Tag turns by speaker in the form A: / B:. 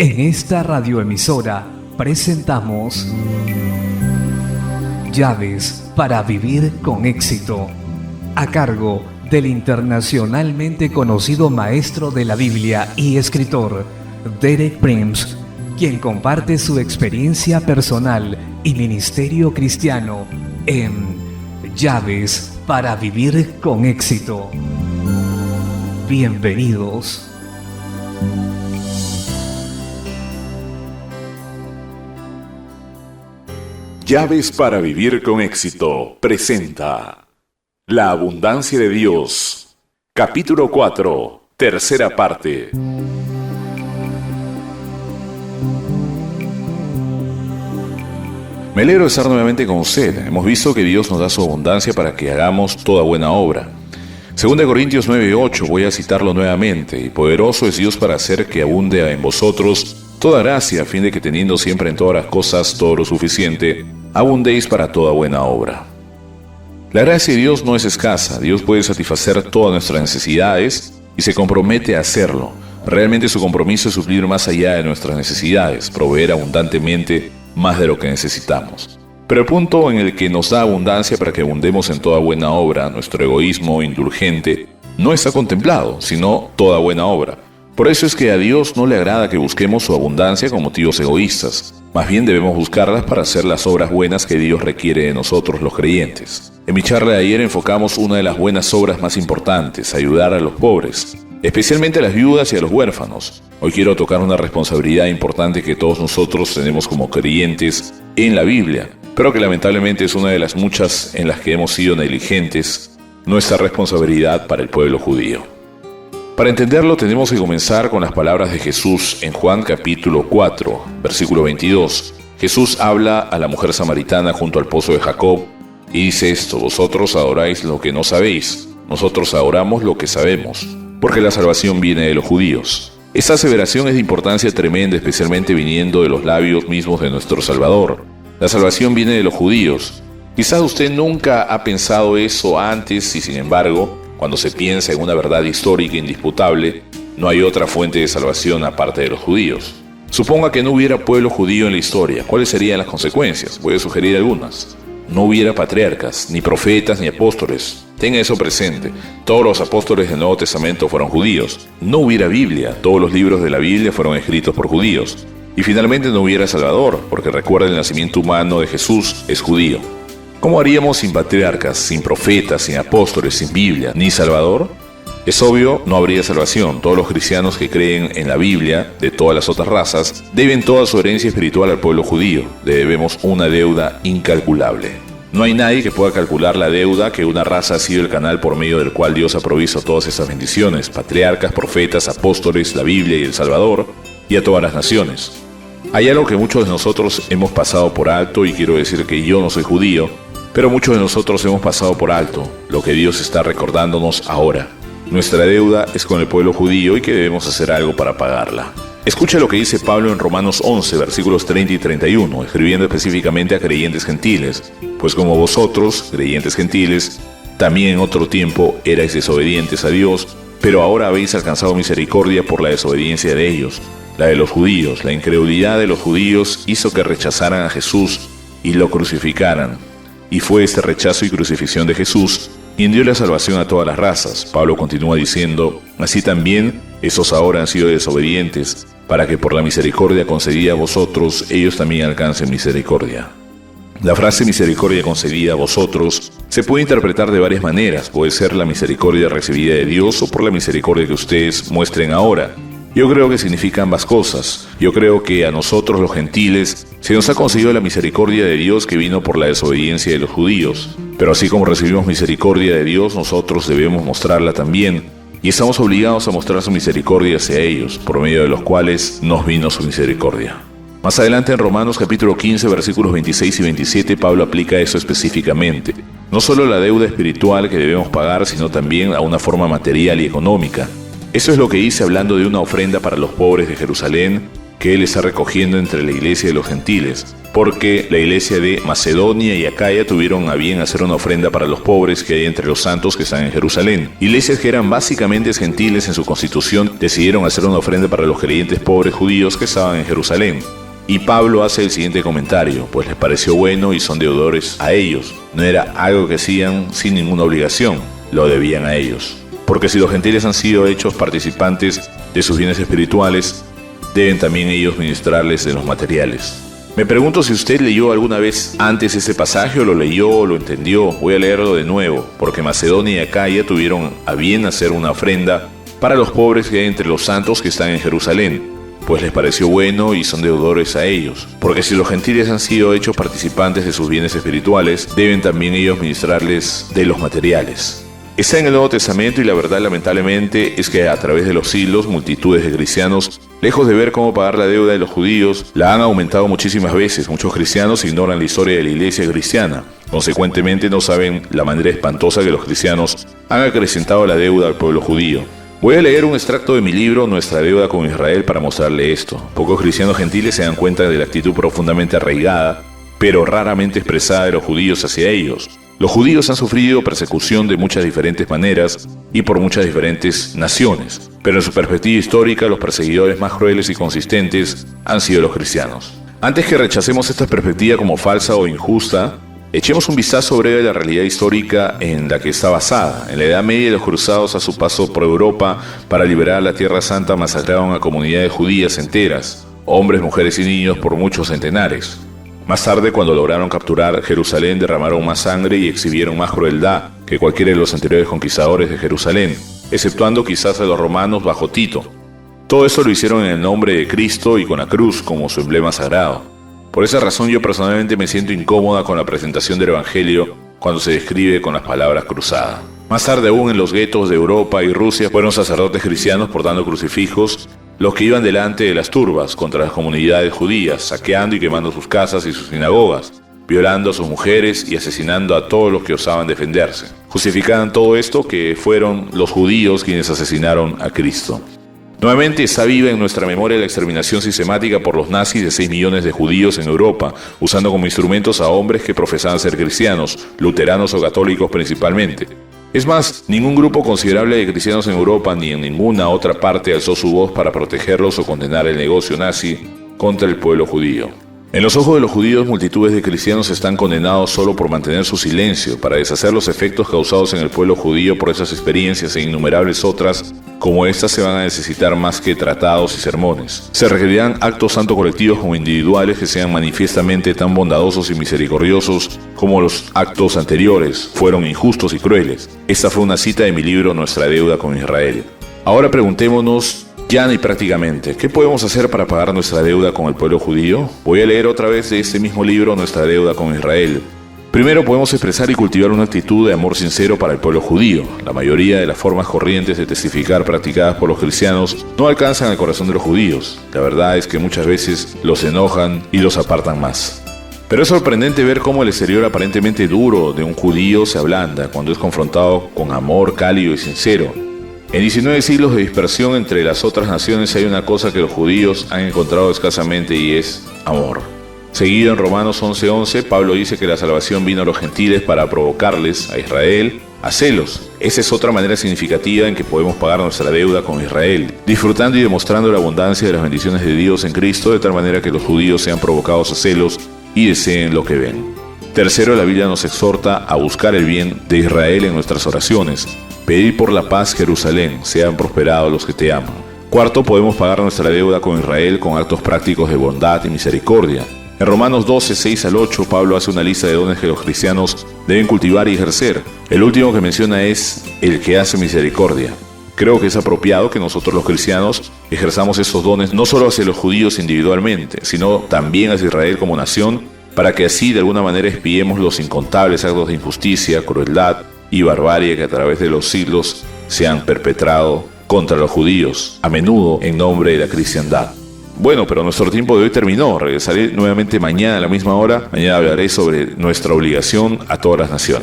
A: En esta radioemisora presentamos Llaves para vivir con éxito, a cargo del internacionalmente conocido maestro de la Biblia y escritor Derek Prince, quien comparte su experiencia personal y ministerio cristiano en Llaves para vivir con éxito. Bienvenidos.
B: Llaves para vivir con éxito presenta La abundancia de Dios, capítulo 4, tercera parte. Me alegro de estar nuevamente con usted. Hemos visto que Dios nos da su abundancia para que hagamos toda buena obra. 2 Corintios 9:8, voy a citarlo nuevamente. Y poderoso es Dios para hacer que abunde en vosotros toda gracia, a fin de que teniendo siempre en todas las cosas todo lo suficiente, abundéis para toda buena obra. La gracia de Dios no es escasa. Dios puede satisfacer todas nuestras necesidades y se compromete a hacerlo. Realmente su compromiso es suplir más allá de nuestras necesidades, proveer abundantemente más de lo que necesitamos. Pero el punto en el que nos da abundancia para que abundemos en toda buena obra, nuestro egoísmo indulgente, no está contemplado, sino toda buena obra. Por eso es que a Dios no le agrada que busquemos su abundancia con motivos egoístas. Más bien debemos buscarlas para hacer las obras buenas que Dios requiere de nosotros los creyentes. En mi charla de ayer enfocamos una de las buenas obras más importantes, ayudar a los pobres, especialmente a las viudas y a los huérfanos. Hoy quiero tocar una responsabilidad importante que todos nosotros tenemos como creyentes en la Biblia, pero que lamentablemente es una de las muchas en las que hemos sido negligentes, nuestra responsabilidad para el pueblo judío. Para entenderlo tenemos que comenzar con las palabras de Jesús en Juan capítulo 4, versículo 22. Jesús habla a la mujer samaritana junto al pozo de Jacob y dice esto: vosotros adoráis lo que no sabéis, nosotros adoramos lo que sabemos, porque la salvación viene de los judíos. Esta aseveración es de importancia tremenda, especialmente viniendo de los labios mismos de nuestro Salvador. La salvación viene de los judíos. Quizás usted nunca ha pensado eso antes y sin embargo, cuando se piensa en una verdad histórica indisputable, no hay otra fuente de salvación aparte de los judíos. Suponga que no hubiera pueblo judío en la historia. ¿Cuáles serían las consecuencias? Voy a sugerir algunas. No hubiera patriarcas, ni profetas, ni apóstoles. Tenga eso presente. Todos los apóstoles del Nuevo Testamento fueron judíos. No hubiera Biblia. Todos los libros de la Biblia fueron escritos por judíos. Y finalmente no hubiera Salvador, porque recuerda, el nacimiento humano de Jesús es judío. ¿Cómo haríamos sin patriarcas, sin profetas, sin apóstoles, sin Biblia, ni Salvador? Es obvio, no habría salvación. Todos los cristianos que creen en la Biblia, de todas las otras razas, deben toda su herencia espiritual al pueblo judío. Le debemos una deuda incalculable. No hay nadie que pueda calcular la deuda que una raza ha sido el canal por medio del cual Dios ha provisto todas esas bendiciones: patriarcas, profetas, apóstoles, la Biblia y el Salvador, y a todas las naciones. Hay algo que muchos de nosotros hemos pasado por alto, y quiero decir que yo no soy judío, pero muchos de nosotros hemos pasado por alto lo que Dios está recordándonos ahora. Nuestra deuda es con el pueblo judío y que debemos hacer algo para pagarla. Escucha lo que dice Pablo en Romanos 11, versículos 30 y 31, escribiendo específicamente a creyentes gentiles. Pues como vosotros, creyentes gentiles, también en otro tiempo erais desobedientes a Dios, pero ahora habéis alcanzado misericordia por la desobediencia de ellos, la de los judíos. La incredulidad de los judíos hizo que rechazaran a Jesús y lo crucificaran. Y fue este rechazo y crucifixión de Jesús quien dio la salvación a todas las razas. Pablo continúa diciendo: así también esos ahora han sido desobedientes, para que por la misericordia concedida a vosotros, ellos también alcancen misericordia. La frase misericordia concedida a vosotros se puede interpretar de varias maneras. Puede ser la misericordia recibida de Dios o por la misericordia que ustedes muestren ahora. Yo creo que significa ambas cosas. Yo creo que a nosotros los gentiles se nos ha concedido la misericordia de Dios que vino por la desobediencia de los judíos. Pero así como recibimos misericordia de Dios, nosotros debemos mostrarla también. Y estamos obligados a mostrar su misericordia hacia ellos, por medio de los cuales nos vino su misericordia. Más adelante en Romanos capítulo 15, versículos 26 y 27, Pablo aplica eso específicamente. No solo la deuda espiritual que debemos pagar, sino también a una forma material y económica. Eso es lo que dice hablando de una ofrenda para los pobres de Jerusalén que él está recogiendo entre la iglesia de los gentiles, porque la iglesia de Macedonia y Acaya tuvieron a bien hacer una ofrenda para los pobres que hay entre los santos que están en Jerusalén. Iglesias que eran básicamente gentiles en su constitución decidieron hacer una ofrenda para los creyentes pobres judíos que estaban en Jerusalén. Y Pablo hace el siguiente comentario: pues les pareció bueno y son deudores a ellos. No era algo que hacían sin ninguna obligación, lo debían a ellos. Porque si los gentiles han sido hechos participantes de sus bienes espirituales, deben también ellos ministrarles de los materiales. Me pregunto si usted leyó alguna vez antes ese pasaje o lo leyó o lo entendió. Voy a leerlo de nuevo, porque Macedonia y Acaya tuvieron a bien hacer una ofrenda para los pobres que hay entre los santos que están en Jerusalén, pues les pareció bueno y son deudores a ellos. Porque si los gentiles han sido hechos participantes de sus bienes espirituales, deben también ellos ministrarles de los materiales. Está en el Nuevo Testamento y la verdad, lamentablemente, es que a través de los siglos, multitudes de cristianos, lejos de ver cómo pagar la deuda de los judíos, la han aumentado muchísimas veces. Muchos cristianos ignoran la historia de la iglesia cristiana. Consecuentemente, no saben la manera espantosa que los cristianos han acrecentado la deuda al pueblo judío. Voy a leer un extracto de mi libro, Nuestra deuda con Israel, para mostrarle esto. Pocos cristianos gentiles se dan cuenta de la actitud profundamente arraigada, pero raramente expresada de los judíos hacia ellos. Los judíos han sufrido persecución de muchas diferentes maneras y por muchas diferentes naciones, pero en su perspectiva histórica los perseguidores más crueles y consistentes han sido los cristianos. Antes que rechacemos esta perspectiva como falsa o injusta, echemos un vistazo breve a la realidad histórica en la que está basada. En la Edad Media, los cruzados a su paso por Europa para liberar la Tierra Santa masacraron a comunidades judías enteras, hombres, mujeres y niños por muchos centenares. Más tarde, cuando lograron capturar Jerusalén, derramaron más sangre y exhibieron más crueldad que cualquiera de los anteriores conquistadores de Jerusalén, exceptuando quizás a los romanos bajo Tito. Todo esto lo hicieron en el nombre de Cristo y con la cruz como su emblema sagrado. Por esa razón yo personalmente me siento incómoda con la presentación del Evangelio cuando se describe con las palabras cruzada. Más tarde aún en los guetos de Europa y Rusia fueron sacerdotes cristianos portando crucifijos los que iban delante de las turbas contra las comunidades judías, saqueando y quemando sus casas y sus sinagogas, violando a sus mujeres y asesinando a todos los que osaban defenderse. Justificaban todo esto que fueron los judíos quienes asesinaron a Cristo. Nuevamente está viva en nuestra memoria la exterminación sistemática por los nazis de 6 millones de judíos en Europa, usando como instrumentos a hombres que profesaban ser cristianos, luteranos o católicos principalmente. Es más, ningún grupo considerable de cristianos en Europa ni en ninguna otra parte alzó su voz para protegerlos o condenar el negocio nazi contra el pueblo judío. En los ojos de los judíos, multitudes de cristianos están condenados solo por mantener su silencio, para deshacer los efectos causados en el pueblo judío por esas experiencias e innumerables otras, como estas se van a necesitar más que tratados y sermones. Se requerirán actos tanto colectivos como individuales que sean manifiestamente tan bondadosos y misericordiosos como los actos anteriores fueron injustos y crueles. Esta fue una cita de mi libro Nuestra deuda con Israel. Ahora preguntémonos, llana y prácticamente, ¿qué podemos hacer para pagar nuestra deuda con el pueblo judío? Voy a leer otra vez de este mismo libro Nuestra deuda con Israel. Primero podemos expresar y cultivar una actitud de amor sincero para el pueblo judío. La mayoría de las formas corrientes de testificar practicadas por los cristianos no alcanzan el corazón de los judíos. La verdad es que muchas veces los enojan y los apartan más. Pero es sorprendente ver cómo el exterior aparentemente duro de un judío se ablanda cuando es confrontado con amor cálido y sincero. En 19 siglos de dispersión entre las otras naciones hay una cosa que los judíos han encontrado escasamente y es amor. Seguido en Romanos 11:11, Pablo dice que la salvación vino a los gentiles para provocarles, a Israel, a celos. Esa es otra manera significativa en que podemos pagar nuestra deuda con Israel, disfrutando y demostrando la abundancia de las bendiciones de Dios en Cristo, de tal manera que los judíos sean provocados a celos y deseen lo que ven. Tercero, la Biblia nos exhorta a buscar el bien de Israel en nuestras oraciones. Pedir por la paz, Jerusalén, sean prosperados los que te aman. Cuarto, podemos pagar nuestra deuda con Israel con actos prácticos de bondad y misericordia. En Romanos 12, 6 al 8, Pablo hace una lista de dones que los cristianos deben cultivar y ejercer. El último que menciona es el que hace misericordia. Creo que es apropiado que nosotros los cristianos ejerzamos esos dones no solo hacia los judíos individualmente, sino también hacia Israel como nación, para que así de alguna manera expiemos los incontables actos de injusticia, crueldad y barbarie que a través de los siglos se han perpetrado contra los judíos, a menudo en nombre de la cristiandad. Bueno, pero nuestro tiempo de hoy terminó. Regresaré nuevamente mañana a la misma hora. Mañana hablaré sobre nuestra obligación a todas las naciones.